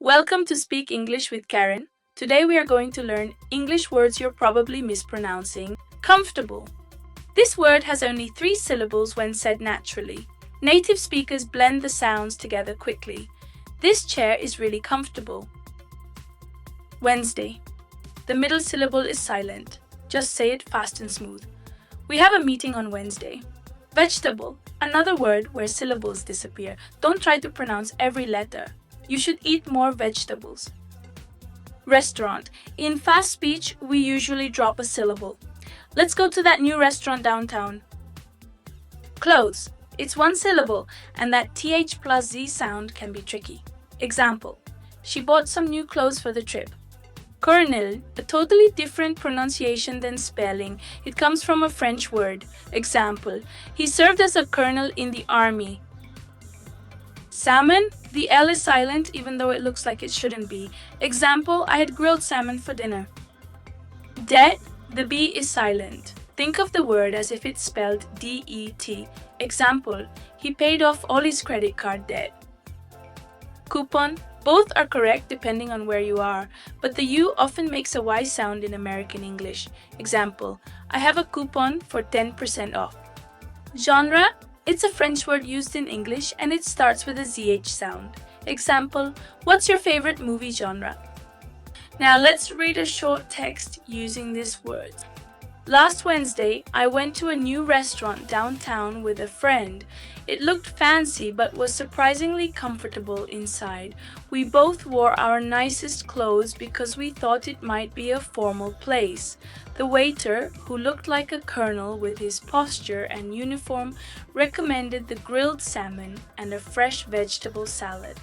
Welcome to Speak English with Karen. Today we are going to learn English words you're probably mispronouncing. Comfortable. This word has only 3 syllables when said naturally. Native speakers blend the sounds together quickly. This chair is really comfortable. Wednesday. The middle syllable is silent. Just say it fast and smooth. We have a meeting on Wednesday. Vegetable. Another word where syllables disappear. Don't try to pronounce every letter. You should eat more vegetables. Restaurant. In fast speech, we usually drop a syllable. Let's go to that new restaurant downtown. Clothes. It's 1 syllable, and that TH plus Z sound can be tricky. Example. She bought some new clothes for the trip. Colonel, a totally different pronunciation than spelling. It comes from a French word. Example. He served as a colonel in the army. Salmon, the L is silent even though it looks like it shouldn't be. Example, I had grilled salmon for dinner. Debt, the B is silent. Think of the word as if it's spelled D-E-T. Example, he paid off all his credit card debt. Coupon, both are correct depending on where you are, but the U often makes a Y sound in American English. Example, I have a coupon for 10% off. Genre, it's a French word used in English and it starts with a ZH sound. Example, what's your favorite movie genre? Now let's read a short text using this word. Last Wednesday, I went to a new restaurant downtown with a friend. It looked fancy but was surprisingly comfortable inside. We both wore our nicest clothes because we thought it might be a formal place. The waiter, who looked like a colonel with his posture and uniform, recommended the grilled salmon and a fresh vegetable salad.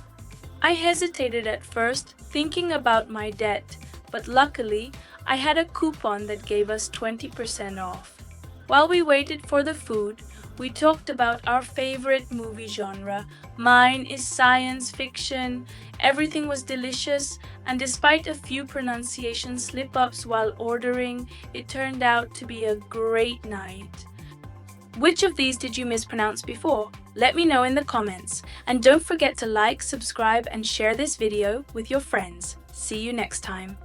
I hesitated at first, thinking about my debt, but luckily, I had a coupon that gave us 20% off. While we waited for the food, we talked about our favorite movie genre. Mine is science fiction. Everything was delicious, and despite a few pronunciation slip-ups while ordering, it turned out to be a great night. Which of these did you mispronounce before? Let me know in the comments. And don't forget to like, subscribe, and share this video with your friends. See you next time.